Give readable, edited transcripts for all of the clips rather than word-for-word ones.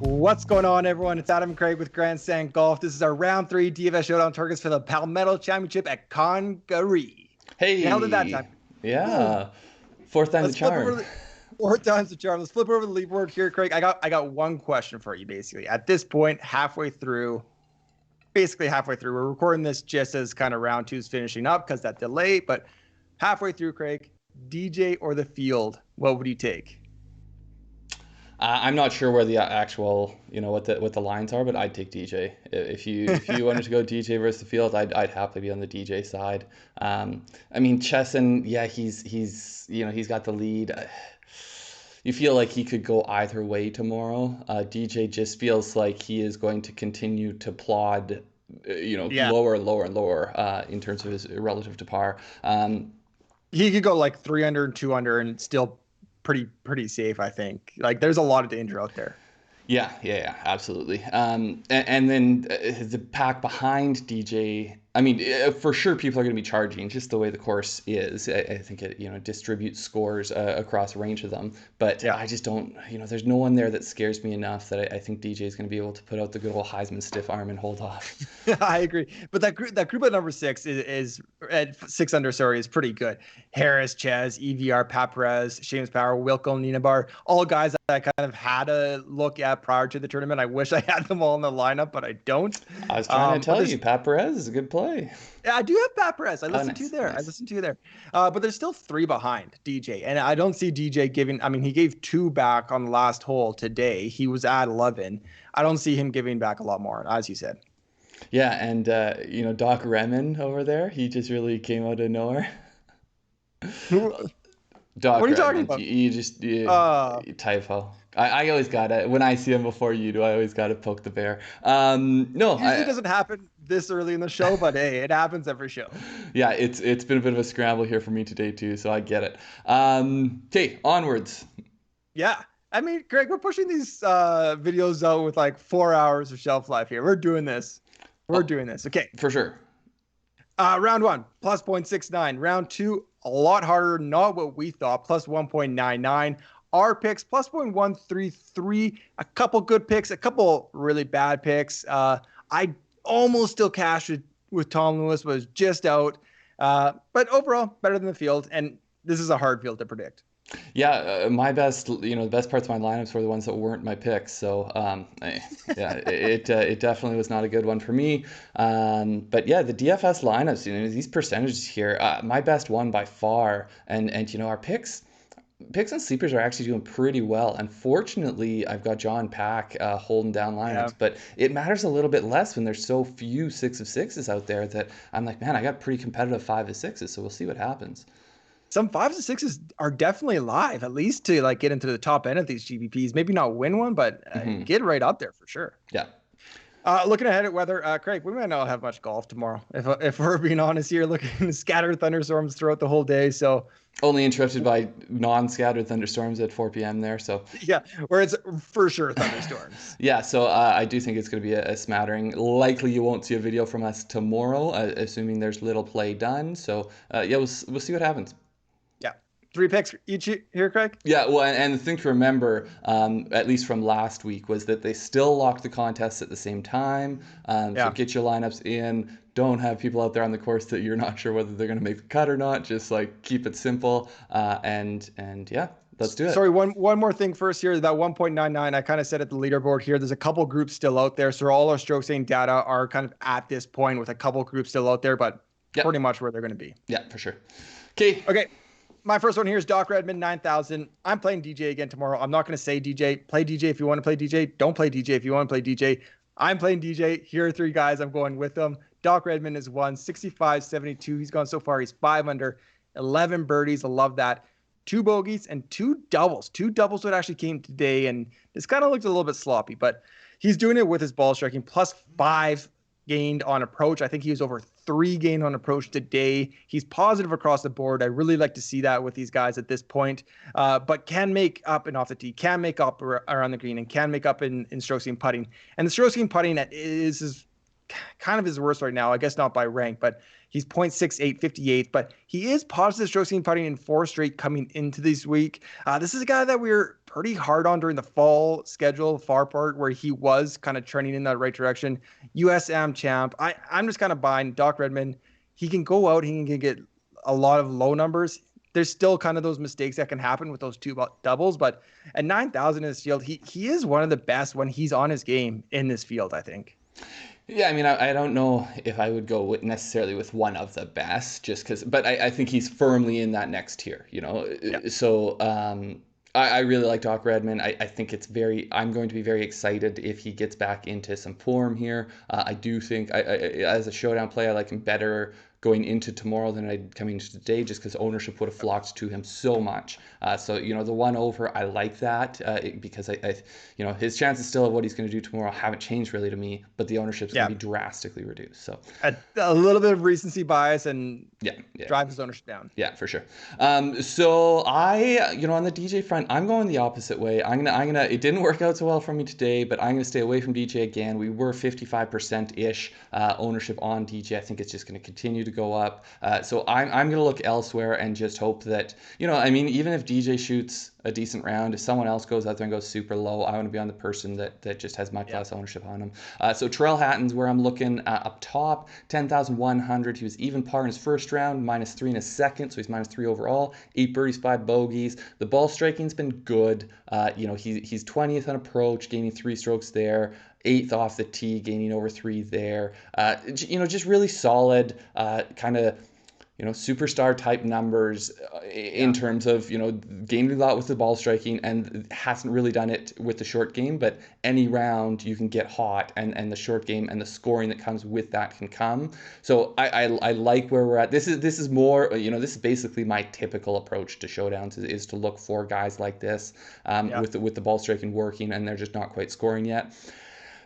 What's going on, everyone? It's Adam Craig with Grandstand Golf. This is our round 3 DFS Showdown targets for the Palmetto Championship at Congaree. Hey. Nailed it that time. Yeah. Fourth time's the charm. Fourth time's the charm. Let's flip over the leaderboard here, Craig. I got one question for you, basically. At this point, basically halfway through. We're recording this just as kind of round 2 is finishing up because that delay, but halfway through, Craig, DJ or the field, what would you take? I'm not sure where the actual, what the lines are, but I'd take DJ. If you wanted to go DJ versus the field, I'd happily be on the DJ side. I mean, Chesson, yeah, he's got the lead. You feel like he could go either way tomorrow. DJ just feels like he is going to continue to plod, lower and lower and lower in terms of his relative to par. He could go like 3 under and 2 under and still pretty safe, I think. Like, there's a lot of danger out there. Yeah, absolutely. And then the pack behind DJ, I mean, for sure people are going to be charging just the way the course is. I think it, distributes scores across a range of them. But yeah. I just don't, there's no one there that scares me enough that I think DJ is going to be able to put out the good old Heisman stiff arm and hold off. I agree. But that group at number 6 is at 6 under, is pretty good. Harris, Ches, EVR, Perez, Seamus Power, Wilco Nienaber, all guys that I kind of had a look at prior to the tournament. I wish I had them all in the lineup, but I don't. I was trying to tell you, Perez is a good play. Yeah, I do have Perez. I listened to you there. But there's still 3 behind DJ, and I don't see DJ giving. I mean, he gave 2 back on the last hole today. He was at 11. I don't see him giving back a lot more, as you said. Yeah, and Doc Redman over there, he just really came out of nowhere. Doc, what are you talking about? You typo. I always got it. When I see him before you do, I always got to poke the bear. No, it doesn't happen this early in the show, but hey, it happens every show. Yeah, it's been a bit of a scramble here for me today too, so I get it. Okay, onwards. Yeah, I mean, Greg, we're pushing these videos out with like 4 hours of shelf life here. We're doing this. Okay, for sure. Round 1, plus 0.69. Round 2, a lot harder, not what we thought, plus 1.99. Our picks, plus 0.133. A couple good picks, a couple really bad picks. I almost still cashed it with Tom Lewis, was just out. But overall, better than the field. And this is a hard field to predict. Yeah, my best, the best parts of my lineups were the ones that weren't my picks. So, it definitely was not a good one for me. But yeah, the DFS lineups, these percentages here, my best one by far. And our picks and sleepers are actually doing pretty well. Unfortunately, I've got John Pack holding down lineups, but it matters a little bit less when there's so few 6 of 6s out there that I'm like, man, I got pretty competitive 5 of 6s, so we'll see what happens. Some 5s and 6s are definitely live, at least to like get into the top end of these GPPs. Maybe not win one, but get right up there for sure. Yeah. Looking ahead at weather, Craig, we might not have much golf tomorrow. If we're being honest here, looking to scatter thunderstorms throughout the whole day. So only interrupted by non-scattered thunderstorms at 4 p.m. there. So yeah, where it's for sure thunderstorms. Yeah, so I do think it's going to be a smattering. Likely you won't see a video from us tomorrow, assuming there's little play done. So yeah, we'll see what happens. 3 picks each here, Craig? Yeah, well, and the thing to remember, at least from last week, was that they still locked the contests at the same time. So get your lineups in. Don't have people out there on the course that you're not sure whether they're going to make the cut or not. Just like keep it simple. And yeah, let's do it. Sorry, one more thing first here. That 1.99, I kind of said at the leaderboard here, there's a couple groups still out there. So all our stroke saying data are kind of at this point with a couple groups still out there, but pretty much where they're going to be. Yeah, for sure. Okay. My first one here is Doc Redmond, 9,000. I'm playing DJ again tomorrow. I'm not going to say DJ. Play DJ if you want to play DJ. Don't play DJ if you want to play DJ. I'm playing DJ. Here are 3 guys. I'm going with them. Doc Redmond is 65-72. He's gone so far. He's 5 under, 11 birdies. I love that. 2 bogeys and 2 doubles. 2 doubles that actually came today, and this kind of looked a little bit sloppy, but he's doing it with his ball striking, plus 5 gained on approach. I think he was over 3 gained on approach today. He's positive across the board. I really like to see that with these guys at this point, but can make up and off the tee, can make up around the green, and can make up in strokes and putting. And the strokes and putting is kind of his worst right now. I guess not by rank, but he's 0.68, 58th, but he is positive strokes and putting in 4 straight coming into this week. This is a guy that we're pretty hard on during the fall schedule, far part where he was kind of trending in that right direction. USM champ. I'm just kind of buying Doc Redman. He can go out. He can get a lot of low numbers. There's still kind of those mistakes that can happen with those two doubles, but at 9,000 in this field, he is one of the best when he's on his game in this field, I think. Yeah, I mean, I don't know if I would go necessarily with one of the best, just because, but I think he's firmly in that next tier, you know? Yeah. So I really like Doc Redman. I think I'm going to be very excited if he gets back into some form here. I do think, as a showdown play, I like him better going into tomorrow than I coming into today, just because ownership would have flocked to him so much. So, you know, the one over, I like that because you know, his chances still of what he's going to do tomorrow haven't changed really to me, but the ownership's going to be drastically reduced. So a little bit of recency bias and drive his ownership down. Yeah, for sure. So you know, on the DJ front, I'm going the opposite way. It didn't work out so well for me today, but I'm going to stay away from DJ again. We were 55%-ish ownership on DJ. I think it's just going to continue to go up. So I'm going to look elsewhere and just hope that, you know, I mean, even if DJ shoots a decent round, if someone else goes out there and goes super low, I want to be on the person that just has much less ownership on him. So Tyrell Hatton's where I'm looking up top, 10,100. He was even par in his first round, -3 in his second, so he's -3 overall. 8 birdies, 5 bogeys. The ball striking's been good. You know, he's 20th on approach, gaining 3 strokes there. 8th off the tee, gaining over 3 there. You know, just really solid, kind of, you know, superstar type numbers in terms of, you know, gaining a lot with the ball striking, and hasn't really done it with the short game, but any round you can get hot, and the short game and the scoring that comes with that can come. So I like where we're at. This is more, you know, this is basically my typical approach to showdowns is to look for guys like this with the ball striking working, and they're just not quite scoring yet.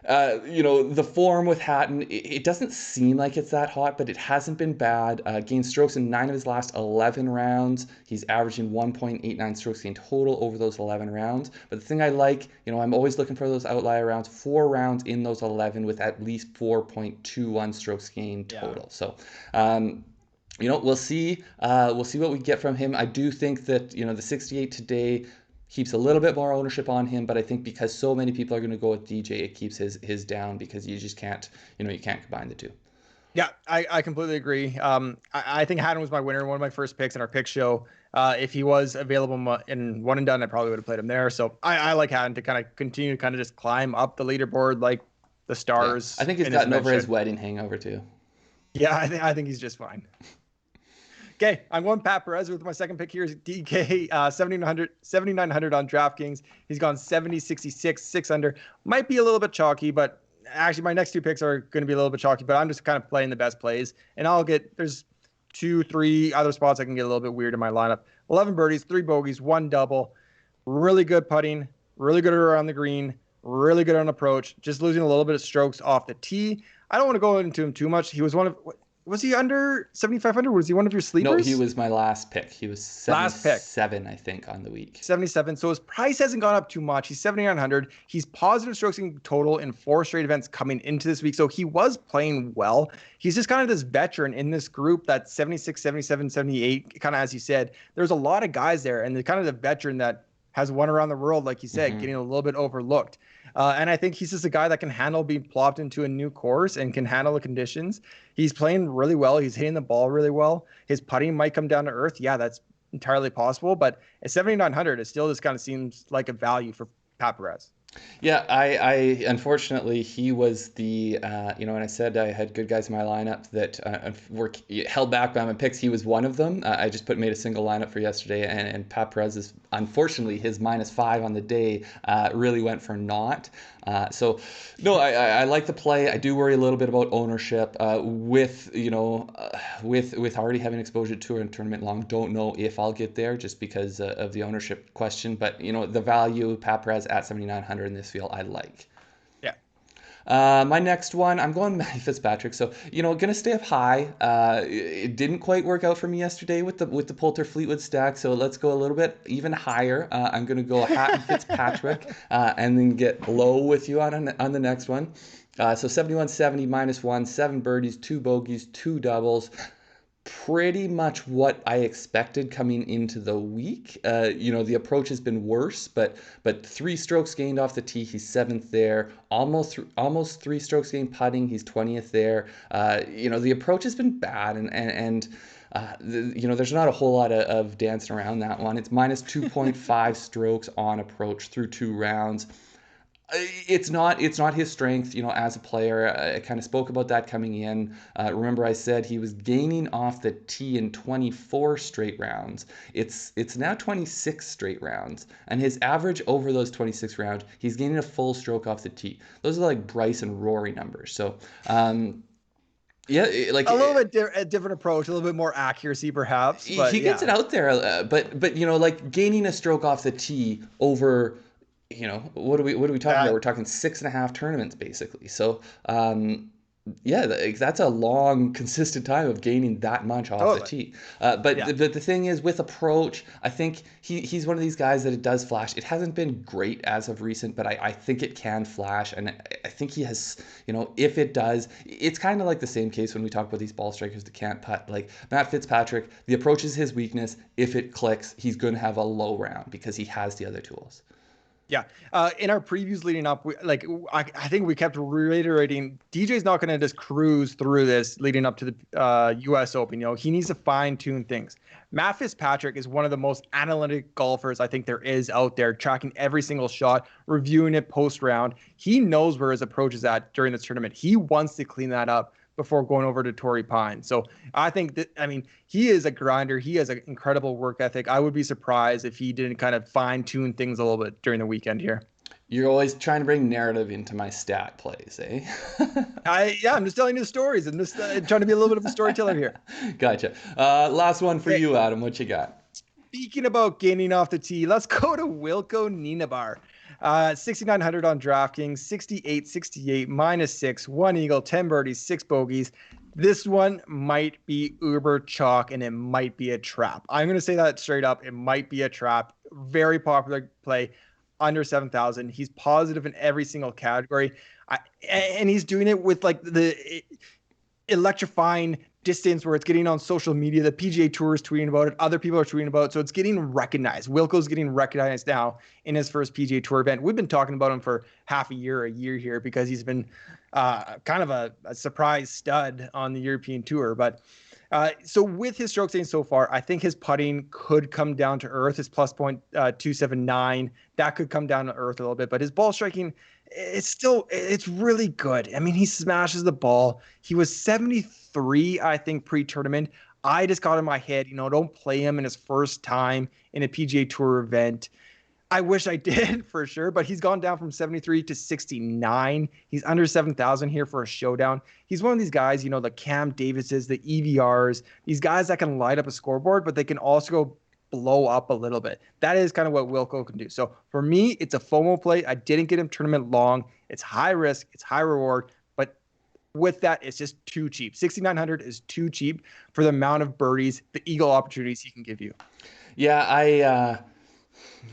You know, the form with Hatton, it doesn't seem like it's that hot, but it hasn't been bad. Gained strokes in 9 of his last 11 rounds. He's averaging 1.89 strokes gained total over those 11 rounds. But the thing I like, you know, I'm always looking for those outlier rounds, 4 rounds in those 11 with at least 4.21 strokes gained total. So, you know, we'll see what we get from him. I do think that, you know, the 68 today keeps a little bit more ownership on him, but I think because so many people are going to go with DJ, it keeps his down, because you just can't, you know, you can't combine the two. Yeah, I completely agree. I think Hatton was my winner, one of my first picks in our pick show. If he was available in one and done, I probably would have played him there. So I like Hatton to kind of continue to kind of just climb up the leaderboard like the stars. Yeah. I think he's gotten over his wedding hangover too. Yeah, I think he's just fine. Okay, I'm going Pat Perez with my second pick here is DK, 7,900 on DraftKings. He's gone 70, 66, 6 under. Might be a little bit chalky, but actually my next 2 picks are going to be a little bit chalky, but I'm just kind of playing the best plays. And there's 2, 3 other spots I can get a little bit weird in my lineup. 11 birdies, 3 bogeys, 1 double. Really good putting, really good around the green, really good on approach, just losing a little bit of strokes off the tee. I don't want to go into him too much. He was was he under 7,500? Was he one of your sleepers? No, he was my last pick. He was 77, I think, on the week. 77. So his price hasn't gone up too much. He's 7,900. He's positive strokes in total in 4 straight events coming into this week. So he was playing well. He's just kind of this veteran in this group that's 76, 77, 78. Kind of as you said, there's a lot of guys there, and the kind of the veteran that has won around the world, like you said, getting a little bit overlooked. And I think he's just a guy that can handle being plopped into a new course and can handle the conditions. He's playing really well. He's hitting the ball really well. His putting might come down to earth. Yeah, that's entirely possible. But at 7,900, it still just kind of seems like a value for Pat Perez. Yeah, I unfortunately, he was the, you know, when I said I had good guys in my lineup that were held back by my picks, he was one of them. I just made a single lineup for yesterday, and Pat Perez is, unfortunately, his -5 on the day really went for naught. So, no, I like the play. I do worry a little bit about ownership with, you know, with already having exposure to a tournament long. Don't know if I'll get there just because of the ownership question. But, you know, the value, Pat Perez at 7,900 in this field, I like. My next one, I'm going Matty Fitzpatrick. So, you know, going to stay up high. It didn't quite work out for me yesterday with the Poulter Fleetwood stack. So let's go a little bit even higher. I'm going to go Hatton Fitzpatrick and then get low with you on the next one. So 71.70 -1, 7 birdies, 2 bogeys, 2 doubles. pretty much what I expected coming into the week. The approach has been worse, but 3 strokes gained off the tee, he's 7th there. Almost 3 strokes gained putting, he's 20th there. The approach has been bad, and there's not a whole lot of dancing around that one. It's minus 2.5 strokes on approach through 2 rounds. It's not his strength, as a player. I kind of spoke about that coming in. Remember, I said he was gaining off the tee in 24 straight rounds. It's now 26 straight rounds, and his average over those 26 rounds, he's gaining a full stroke off the tee. Those are like Bryce and Rory numbers. So, yeah, like a little bit a different approach, a little bit more accuracy, perhaps. But he gets it out there, but like gaining a stroke off the tee over. What are we talking about? We're talking 6.5 tournaments basically. So, that's a long, consistent time of gaining that much off the tee. But the thing is, with approach, I think he's one of these guys that it does flash. It hasn't been great as of recent, but I think it can flash, and I think he has. If it does, it's kind of like the same case when we talk about these ball strikers that can't putt. Like Matt Fitzpatrick, the approach is his weakness. If it clicks, he's going to have a low round because he has the other tools. Yeah. In our previews leading up, I think we kept reiterating DJ's not going to just cruise through this leading up to the U.S. Open. He needs to fine tune things. Matt Fitzpatrick is one of the most analytic golfers I think there is out there, tracking every single shot, reviewing it post round. He knows where his approach is at during this tournament. He wants to clean that up before going over to Torrey Pines. So I think he is a grinder. He has an incredible work ethic. I would be surprised if he didn't kind of fine tune things a little bit during the weekend here. You're always trying to bring narrative into my stat plays, eh? I'm just telling you the stories and just trying to be a little bit of a storyteller here. Gotcha. Last one for you, Adam. What you got? Speaking about gaining off the tee, let's go to Wilco Nienaber. 6,900 on DraftKings, 68, -6, 1 eagle, 10 birdies, 6 bogeys. This one might be uber chalk, and it might be a trap. I'm going to say that straight up. It might be a trap. Very popular play, under 7,000. He's positive in every single category. And he's doing it with like the electrifying distance where it's getting on social media. The PGA Tour is tweeting about it. Other people are tweeting about it. So it's getting recognized. Wilco's getting recognized now in his first PGA Tour event. We've been talking about him for a year here because he's been kind of a surprise stud on the European Tour. But so with his stroke gain so far, I think his putting could come down to earth. His plus point 279, that could come down to earth a little bit. But his ball striking, it's really good. I mean, he smashes the ball. He was 73, I think, pre-tournament. I just got in my head, don't play him in his first time in a PGA Tour event. I wish I did for sure, but he's gone down from 73 to 69. He's under 7,000 here for a showdown. He's one of these guys, the Cam Davises, the EVRs, these guys that can light up a scoreboard, but they can also go blow up a little bit. That is kind of what Wilco can do. So for me, it's a FOMO play. I didn't get him tournament long. It's high risk. It's high reward. But with that, it's just too cheap. 6,900 is too cheap for the amount of birdies, the eagle opportunities he can give you. Yeah,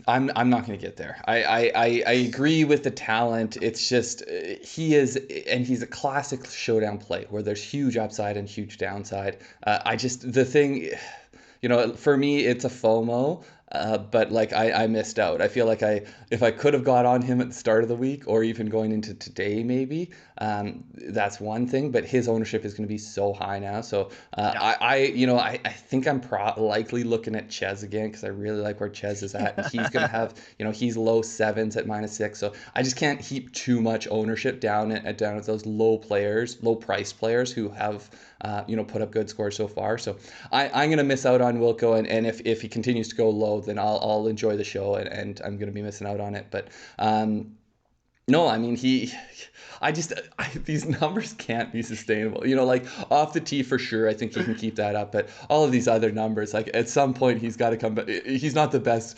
I'm not going to get there. I agree with the talent. It's just he's a classic showdown play where there's huge upside and huge downside. For me, it's a FOMO. But like I missed out. I feel like if I could have got on him at the start of the week or even going into today, maybe that's one thing. But his ownership is going to be so high now. So I think I'm likely looking at Ches again because I really like where Ches is at. And he's going to have he's low 7s at -6. So I just can't heap too much ownership down at those low priced players who have put up good scores so far. So I'm going to miss out on Wilco, and if he continues to go low, then I'll enjoy the show, and I'm going to be missing out on it. But no, I mean, these numbers can't be sustainable. Like off the tee for sure, I think he can keep that up. But all of these other numbers, like at some point, he's got to come back. He's not the best,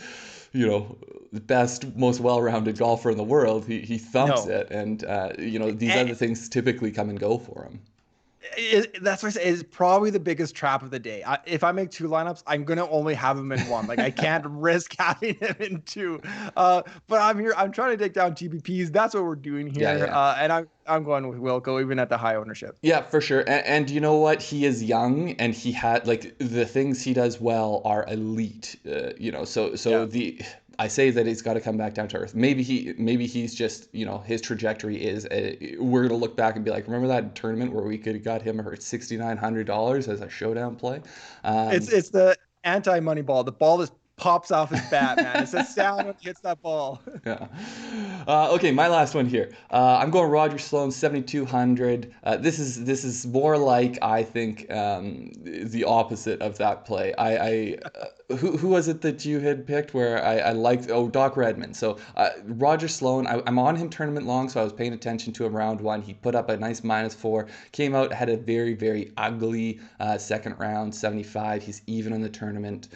the best, most well-rounded golfer in the world. He thumps it, and these other things typically come and go for him. That's what I say. It's probably the biggest trap of the day. If I make 2 lineups, I'm gonna only have him in 1. Like I can't risk having him in 2. But I'm here. I'm trying to take down GPPs. That's what we're doing here. And I'm going with Wilco even at the high ownership. Yeah, for sure. And you know what? He is young, and he had like the things he does well are elite. I say that he's got to come back down to earth. Maybe he's just, his trajectory is we're gonna look back and be like, remember that tournament where we could have got him for $6,900 as a showdown play? It's the anti-money ball. The ball just pops off his bat, man. It's a sound when he hits that ball. Yeah. Okay, my last one here. I'm going Roger Sloan 7,200. This is more like, I think, the opposite of that play. Who was it that you had picked where I liked? Oh, Doc Redman. So Roger Sloan, I'm on him tournament long, so I was paying attention to him round 1. He put up a nice -4, came out, had a very, very ugly second round, 75. He's even in the tournament.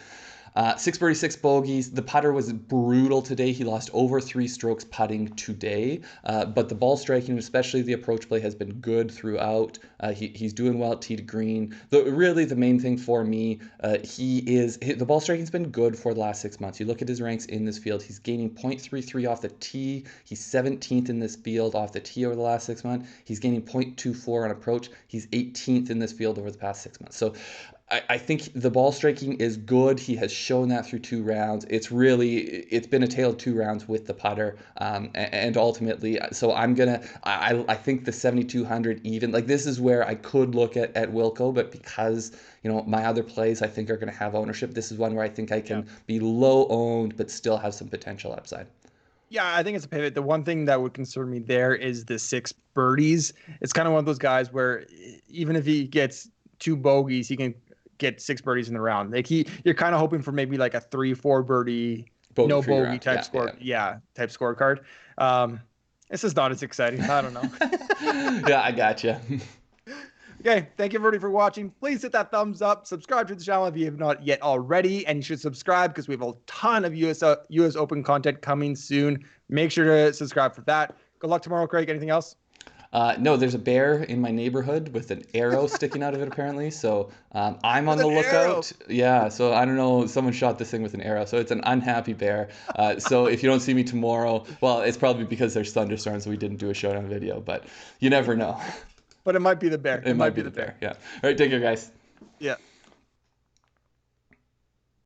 6 birdies, 6 bogeys. The putter was brutal today. He lost over 3 strokes putting today, but the ball striking, especially the approach play, has been good throughout. He's doing well at tee to green. Really, the main thing for me, the ball striking's been good for the last 6 months. You look at his ranks in this field, he's gaining 0.33 off the tee. He's 17th in this field off the tee over the last 6 months. He's gaining 0.24 on approach. He's 18th in this field over the past 6 months. So I think the ball striking is good. He has shown that through 2 rounds. It's been a tale of 2 rounds with the putter, and ultimately, so I think the 7,200 even, like this is where I could look at Wilco, but because my other plays I think are going to have ownership, this is one where I think I can be low owned but still have some potential upside. Yeah, I think it's a pivot. The one thing that would concern me there is the 6 birdies. It's kind of one of those guys where even if he gets 2 bogeys, he can get 6 birdies in the round. Like you're kind of hoping for maybe like a 3-4 birdie, no bogey type type scorecard. This is not as exciting. I don't know. Yeah, I gotcha. Okay, thank you everybody for watching. Please hit that thumbs up, subscribe to the channel if you have not yet already, and you should subscribe because we have a ton of US Open content coming soon. Make sure to subscribe for that. Good luck tomorrow, Craig. Anything else? No, there's a bear in my neighborhood with an arrow sticking out of it apparently. So I'm on the lookout. Yeah, so I don't know. Someone shot this thing with an arrow. So it's an unhappy bear. So if you don't see me tomorrow, well, it's probably because there's thunderstorms and we didn't do a showdown video, but you never know. But it might be the bear. It might be the bear. Yeah. All right, take care, guys. Yeah.